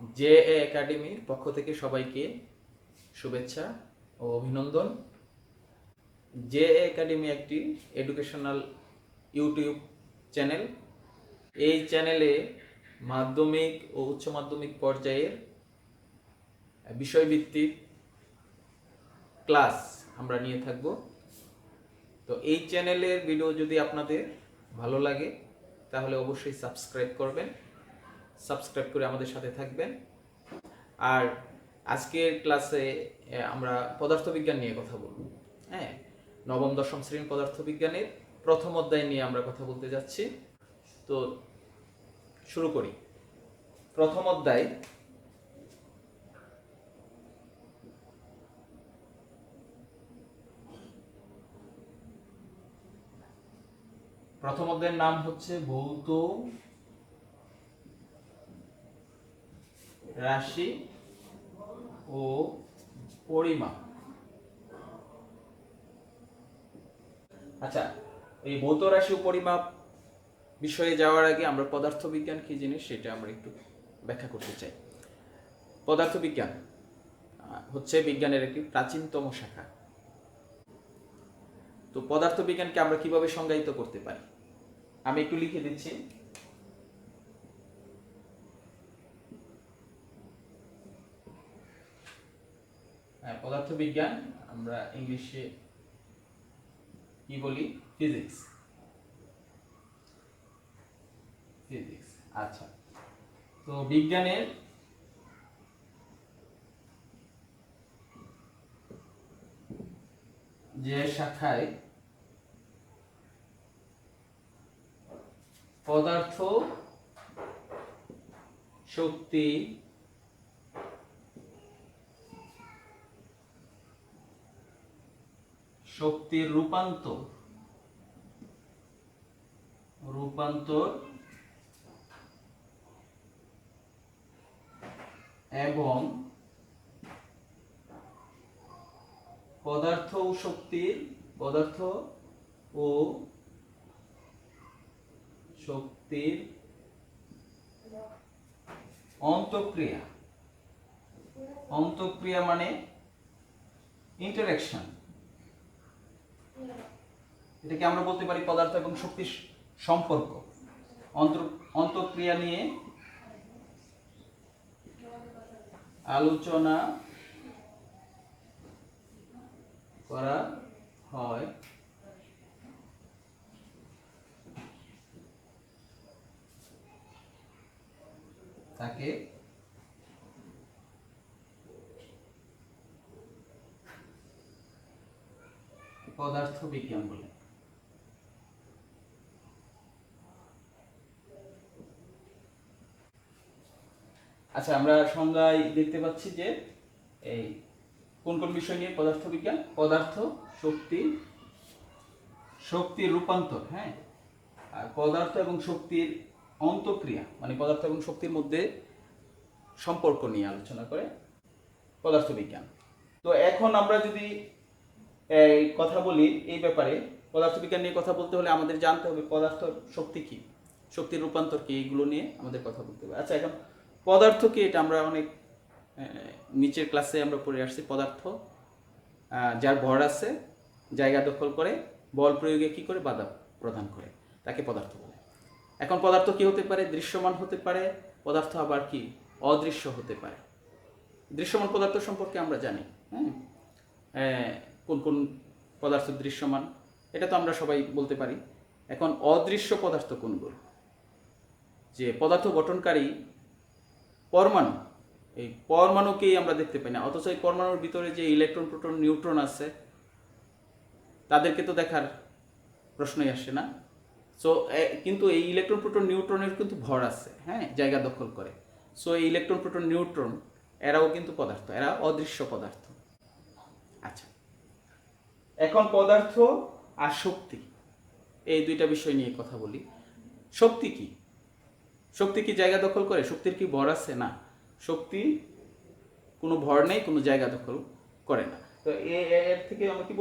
J একাডেমির পক্ষ থেকে সবাইকে শুভেচ্ছা ও অভিনন্দন। জে একাডেমি একটি এডুকেশনাল ইউটিউব চ্যানেল। এই চ্যানেলে মাধ্যমিক ও উচ্চ মাধ্যমিক পর্যায়ের বিষয়ভিত্তিক ক্লাস আমরা নিয়ে থাকব। তো এই চ্যানেলের ভিডিও যদি আপনাদের ভালো লাগে তাহলে অবশ্যই সাবস্ক্রাইব করবেন, সাবস্ক্রাইব করে আমাদের সাথে থাকবেন। আর আজকের ক্লাসে আমরা পদার্থবিজ্ঞান নিয়ে কথা বলব। হ্যাঁ, নবম দশম শ্রেণীর পদার্থবিজ্ঞানের প্রথম অধ্যায় নিয়ে আমরা কথা বলতে যাচ্ছি। তো শুরু করি। প্রথম অধ্যায় প্রথম অধ্যায়ের নাম হচ্ছে ভৌত রাশি ও পরিমাপ। আচ্ছা, এই ভৌত রাশি ও পরিমাপ বিষয়ে যাওয়ার আগে আমরা পদার্থবিজ্ঞান কি জিনিস সেটা আমরা একটু ব্যাখ্যা করতে চাই। পদার্থবিজ্ঞান হচ্ছে বিজ্ঞানের একটি প্রাচীনতম শাখা। তো পদার্থবিজ্ঞানকে আমরা কিভাবে সংজ্ঞায়িত করতে পারি আমি একটু লিখে দিচ্ছি। পদার্থবিজ্ঞান আমরা ইংলিশে কি বলি? ফিজিক্স। ফিজিক্স। আচ্ছা, তো বিজ্ঞানের যে শাখায় পদার্থ, শক্তি, শক্তির রূপান্তর এবং পদার্থ ও শক্তির অন্তঃক্রিয়া মানে ইন্টারঅ্যাকশন। এটাকে আমরা বলতে পারি পদার্থ এবং শক্তির সম্পর্ক। অন্তঃক্রিয়া নিয়ে আলোচনা করা হয় তাকে পদার্থবিজ্ঞান বলে। আচ্ছা, আমরা সংজ্ঞায় দেখতে পাচ্ছি যে এই কোন কোন বিষয় নিয়ে পদার্থবিজ্ঞান: পদার্থ, শক্তির রূপান্তর, হ্যাঁ, আর পদার্থ এবং শক্তির অন্তঃক্রিয়া মানে পদার্থ এবং শক্তির মধ্যে সম্পর্ক নিয়ে আলোচনা করে পদার্থবিজ্ঞান। তো এখন আমরা যদি এই কথা বলি এই ব্যাপারে, পদার্থবিজ্ঞান নিয়ে কথা বলতে হলে আমাদের জানতে হবে পদার্থ, শক্তি কি, শক্তির রূপান্তর কি, এইগুলো নিয়ে আমাদের কথা বলতে হবে। আচ্ছা, এখন পদার্থ কি এটা আমরা অনেক নিচের ক্লাসে আমরা পড়ে আসছি। পদার্থ যার ভর আছে, জায়গা দখল করে, বল প্রয়োগে কি করে বাধা প্রদান করে, তাকে পদার্থ বলে। এখন পদার্থ কি হতে পারে? দৃশ্যমান হতে পারে। পদার্থ আবার কি অদৃশ্য হতে পারে। দৃশ্যমান পদার্থ সম্পর্কে আমরা জানি, হ্যাঁ, কোন কোন পদার্থ দৃশ্যমান এটা তো আমরা সবাই বলতে পারি। এখন অদৃশ্য পদার্থ কোনগুলো? যে পদার্থ গঠনকারী পরমাণু, এই পরমাণুকেই আমরা দেখতে পাই না, অথচ এই পরমাণুর ভিতরে যে ইলেকট্রন, প্রোটন, নিউট্রন আছে তাদেরকে তো দেখার প্রশ্নই আসে না। সো কিন্তু এই ইলেকট্রন, প্রোটন, নিউট্রনের কিন্তু ভর আছে, হ্যাঁ, জায়গা দখল করে। সো এই ইলেকট্রন, প্রোটন, নিউট্রন এরাও কিন্তু পদার্থ, এরা অদৃশ্য পদার্থ। আচ্ছা, এখন পদার্থ আর শক্তি এই দুইটা বিষয় নিয়ে কথা বলি। শক্তি কি? শক্তি কি জায়গা দখল করে? শক্তির কি ভর আছে? না, শক্তি কোনো ভর নেই, কোনো জায়গা দখল করে না। তো এর থেকে আমরা কি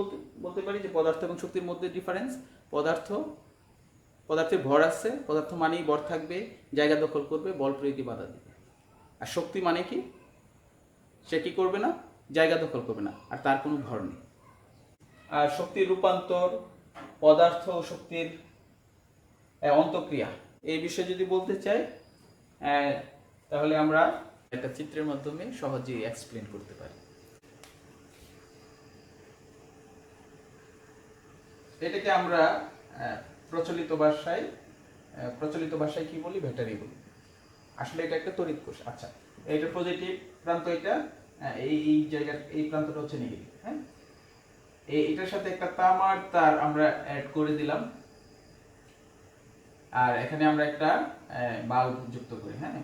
বলতে পারি যে পদার্থ এবং শক্তির মধ্যে ডিফারেন্স। পদার্থের ভর আছে, পদার্থ মানেই ভর থাকবে, জায়গা দখল করবে, বল প্রয়োগে বাধা দিবে। আর শক্তি মানে কি, সে কি করবে না, জায়গা দখল করবে না, আর তার কোনো ভর নেই। আর শক্তির রূপান্তর, পদার্থ ও শক্তির অন্তঃক্রিয়া, এই বিষয়ে যদি বলতে চাই তাহলে আমরা একটা চিত্রের মাধ্যমে সহজেই এক্সপ্লেন করতে পারি। এটাকে আমরা প্রচলিত ভাষায় কি বলি, ব্যাটারি বলি। আসলে এটা একটা তড়িৎ কোষ। আচ্ছা, এটা পজিটিভ প্রান্ত, এটা এই জায়গার এই প্রান্তটা হচ্ছে নেগেটিভ। হ্যাঁ, এটার সাথে একটা তামার তার আমরা অ্যাড করে দিলাম, আর এখানে আমরা একটা বাল্ব যুক্ত করি। হ্যাঁ,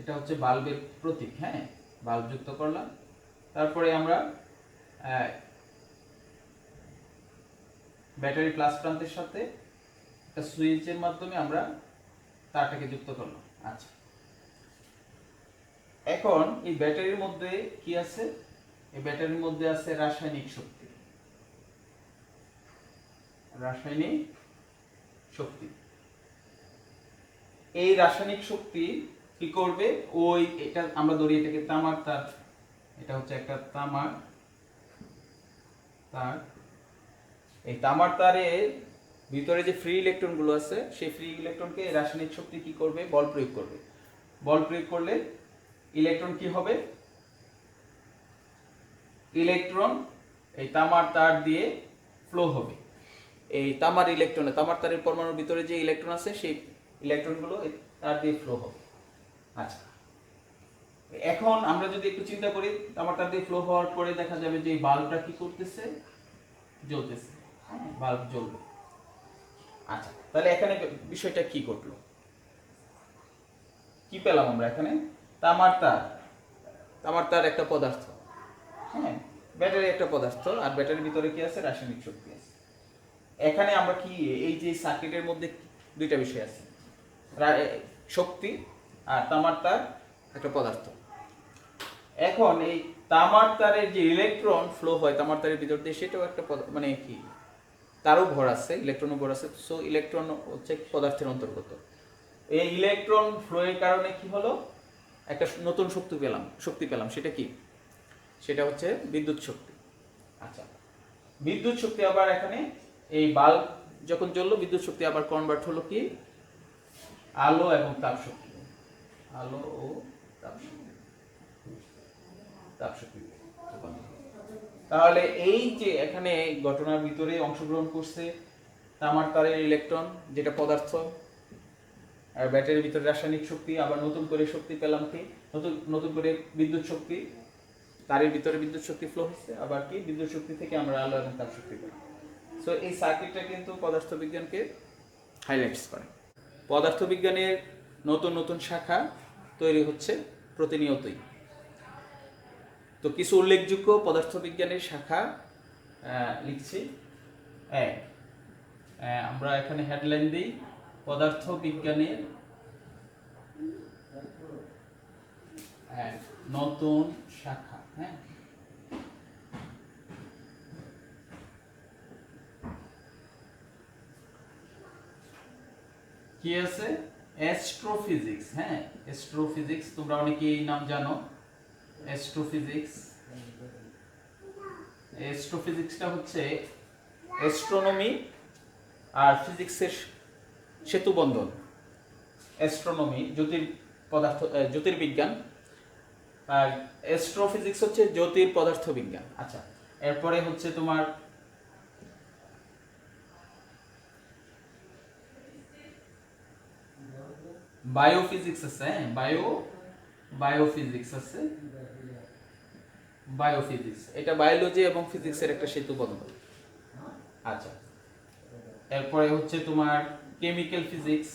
এটা হচ্ছে বাল্বের প্রতীক। হ্যাঁ, বাল্ব যুক্ত করলাম। তারপরে আমরা ব্যাটারি প্লাস প্রান্তের সাথে একটা সুইচের মাধ্যমে আমরা তারটাকে যুক্ত করলাম। আচ্ছা, এখন এই ব্যাটারির মধ্যে কি আছে, এই ব্যাটারির মধ্যে আছে রাসায়নিক শক্তি। এই রাসায়নিক শক্তি কি করবে, ওই এটা আমরা ধরি এটাকে তামার তার, এটা হচ্ছে একটা তামার তার। এই তামার তারের ভিতরে যে ফ্রি ইলেকট্রন গুলো আছে, সেই ফ্রি ইলেকট্রনকে রাসায়নিক শক্তি কি করবে, বল প্রয়োগ করবে। বল প্রয়োগ করলে ইলেকট্রন কি হবে, ইলেকট্রন এই তামার তার দিয়ে ফ্লো হবে। এই তামার তারের পরমাণুর ভিতরে যে ইলেকট্রন আছে, সেই ইলেকট্রনগুলো তার দিয়ে ফ্লো হবে। আচ্ছা, এখন আমরা যদি একটু চিন্তা করি, তামার তার দিয়ে ফ্লো হওয়ার পরে দেখা যাবে যে এই বাল্বটা কি করতেছে, জ্বলতেছে। বাল্ব জ্বলবে। আচ্ছা, তাহলে এখানে বিষয়টা কি ঘটলো, কি পেলাম আমরা এখানে, তামার তার একটা পদার্থ। হ্যাঁ, ব্যাটারি একটা পদার্থ, আর ব্যাটারির ভিতরে কি আছে, রাসায়নিক শক্তি আছে। এখানে আমরা কি, এই যে সার্কিটের মধ্যে দুইটা বিষয় আছে, শক্তি আর তামার তার একটা পদার্থ। এখন এই তামার তারের যে ইলেকট্রন ফ্লো হয় তামার তারের ভিতর দিয়ে, সেটাও একটা মানে কি, তারও ভর আছে, ইলেকট্রনও ভর আছে। সো ইলেকট্রন হচ্ছে পদার্থের অন্তর্গত। এই ইলেকট্রন ফ্লো এর কারণে কি হলো, একটা নতুন শক্তি পেলাম। সেটা কি, সেটা হচ্ছে বিদ্যুৎ শক্তি। আচ্ছা, বিদ্যুৎ শক্তি আবার এখানে এই বাল্ব যখন জ্বললো, বিদ্যুৎ শক্তি আবার কনভার্ট হলো কি, আলো এবং তাপ শক্তি। আলো ও তাপ শক্তি। তাহলে এই যে এখানে ঘটনার ভিতরে অংশগ্রহণ করছে তামার তারের ইলেকট্রন, যেটা পদার্থ, আর ব্যাটারির ভিতরে রাসায়নিক শক্তি, আবার নতুন করে শক্তি পেলাম কি, নতুন করে বিদ্যুৎ শক্তি, তারের ভিতরে বিদ্যুৎ শক্তি ফ্লো হচ্ছে, আবার কি বিদ্যুৎ শক্তি থেকে আমরা আলো এবং তাপ শক্তি পেলাম। সো এই সার্কিটটা কিন্তু পদার্থবিজ্ঞানকে হাইলাইটস করে। পদার্থবিজ্ঞানের নতুন শাখা তৈরি হচ্ছে প্রতিনিয়তই। তো কিছু উল্লেখযোগ্য পদার্থবিজ্ঞানের শাখা লিখছি। আমরা এখানে হেডলাইন দিই, পদার্থবিজ্ঞানের নতুন শাখা। হ্যাঁ, কি আছে, অ্যাস্ট্রোফিজিক্স। হ্যাঁ, অ্যাস্ট্রোফিজিক্স তোমরা অনেকেই নাম জানো। অ্যাস্ট্রোফিজিক্সটা হচ্ছে অ্যাস্ট্রোনমি আর ফিজিক্সের সেতু বন্ধন। অ্যাস্ট্রোনমি জ্যোতির্বিজ্ঞান, আর অ্যাস্ট্রোফিজিক্স হচ্ছে জ্যোতির্পদার্থবিজ্ঞান। আচ্ছা, এরপরে হচ্ছে তোমার বায়োফিজিক্স আছে। বায়োফিজিক্স আছে। বায়োফিজিক্স এটা বায়োলজি এবং ফিজিক্সের একটা সেতু বন্ধন। আচ্ছা, এরপরে হচ্ছে তোমার কেমিক্যাল ফিজিক্স।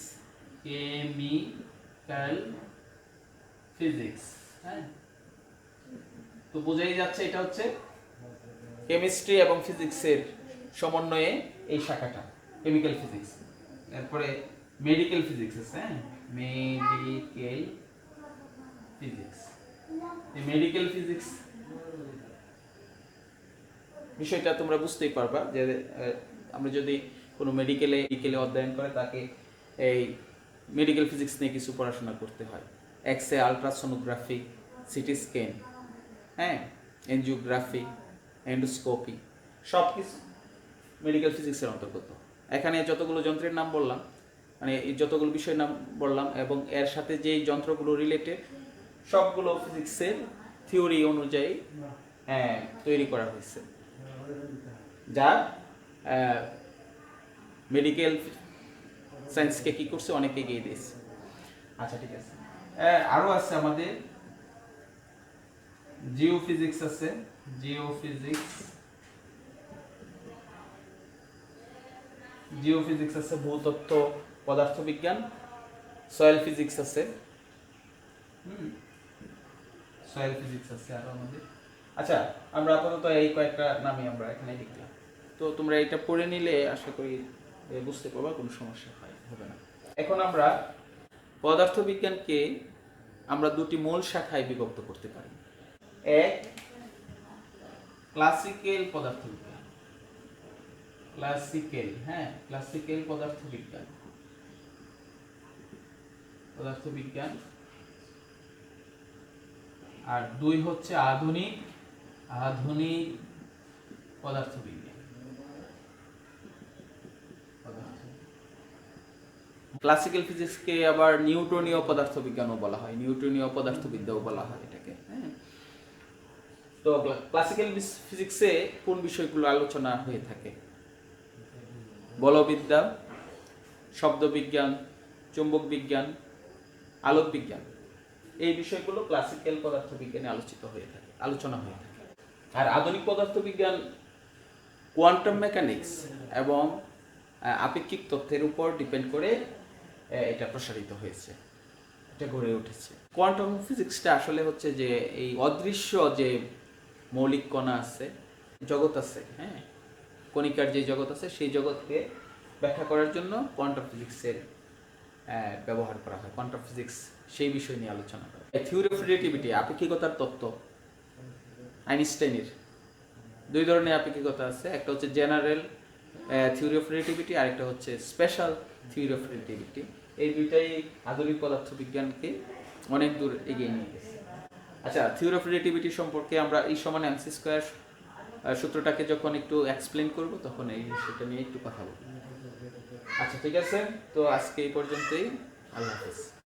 হ্যাঁ, তো বোঝাই যাচ্ছে এটা হচ্ছে কেমিস্ট্রি এবং ফিজিক্সের সমন্বয়ে এই শাখাটা, কেমিক্যাল ফিজিক্স। এরপরে মেডিকেল ফিজিক্স আছে। হ্যাঁ, মেডিকেল ফিজিক্স। এই মেডিকেল ফিজিক্স বিষয়টা তোমরা বুঝতেই পারবা যে আমরা যদি কোনো মেডিকেলে অধ্যয়ন করে, তাকে এই মেডিকেল ফিজিক্স নিয়ে কিছু পড়াশোনা করতে হয়। X ray, ultrasonography, CT scan, হ্যাঁ, এনজিওগ্রাফি, এন্ডোস্কোপি, সব কিছু মেডিকেল ফিজিক্সের অন্তর্গত। এখানে যতগুলো যন্ত্রের নাম বললাম, মানে এই যতগুলো বিষয়ের নাম বললাম এবং এর সাথে যেই যন্ত্রগুলো রিলেটেড সবগুলো ফিজিক্সের থিওরি অনুযায়ী তৈরি করা হয়েছে, যা মেডিকেল সায়েন্সকে কি করছে, অনেক এগিয়ে দিয়েছে। আচ্ছা ঠিক আছে, আরও আছে আমাদের জিওফিজিক্স আছে, জিওফিজিক্স আছে, ভূতত্ত্ব, পদার্থবিজ্ঞান, সয়েল ফিজিক্স আছে, সয়েল ফিজিক্স আছে আরো আমাদের। আচ্ছা, আমরা আপাতত এই কয়েকটা নামই আমরা এখানে লিখলাম। তো তোমরা এটা পড়ে নিলে আশা করি বুঝতে পারবা, কোনো সমস্যা হবে না। এখন আমরা পদার্থবিজ্ঞানকে আমরা দুটি মূল শাখায় বিভক্ত করতে পারি। এক, ক্লাসিক্যাল পদার্থবিজ্ঞান, ক্লাসিক্যাল পদার্থবিজ্ঞান। আর দুই হচ্ছে আধুনিক পদার্থবিজ্ঞান। ক্লাসিক্যাল ফিজিক্সকে আবার নিউটনীয় পদার্থবিজ্ঞানও বলা হয়, নিউটনীয় পদার্থবিদ্যাও বলা হয় এটাকে, হ্যাঁ। তো ক্লাসিক্যাল ফিজিক্সে কোন বিষয়গুলো আলোচনা হয়ে থাকে? বলবিদ্যা, শব্দবিজ্ঞান, চুম্বক বিজ্ঞান, আলোক বিজ্ঞান, এই বিষয়গুলো ক্লাসিক্যাল পদার্থবিজ্ঞানে আলোচনা হয়ে থাকে। আর আধুনিক পদার্থবিজ্ঞান কোয়ান্টাম মেকানিক্স এবং আপেক্ষিক তত্ত্বের উপর ডিপেন্ড করে এটা প্রসারিত হয়েছে, এটা গড়ে উঠেছে। কোয়ান্টাম ফিজিক্সটা আসলে হচ্ছে যে এই অদৃশ্য যে মৌলিক কণা আছে, জগৎ আছে, হ্যাঁ, কণিকার যে জগৎ আছে, সেই জগৎকে ব্যাখ্যা করার জন্য কোয়ান্টাম ফিজিক্সের ব্যবহার করা হয়। কোয়ান্টাম ফিজিক্স সেই বিষয় নিয়ে আলোচনা করে। থিওরি অফ রিলেটিভিটি, আপেক্ষিকতার তত্ত্ব, আইনস্টাইনের দুই ধরনের আপেক্ষিকতা আছে, একটা হচ্ছে জেনারেল থিওরি অফ রিলেটিভিটি, আর একটা হচ্ছে স্পেশাল থিওরি অফ রিলেটিভিটি। এই দুইটাই আধুনিক পদার্থবিজ্ঞানকে অনেক দূর এগিয়ে নিয়ে গেছে। আচ্ছা, থিওরি অফ রিলেটিভিটি সম্পর্কে আমরা E = mc² সূত্রটাকে যখন একটু এক্সপ্লেন করব তখন এই বিষয়টা নিয়ে একটু কথা বলব। আচ্ছা ঠিক আছে, তো আজকে এই পর্যন্তই। আল্লাহ হাফেজ।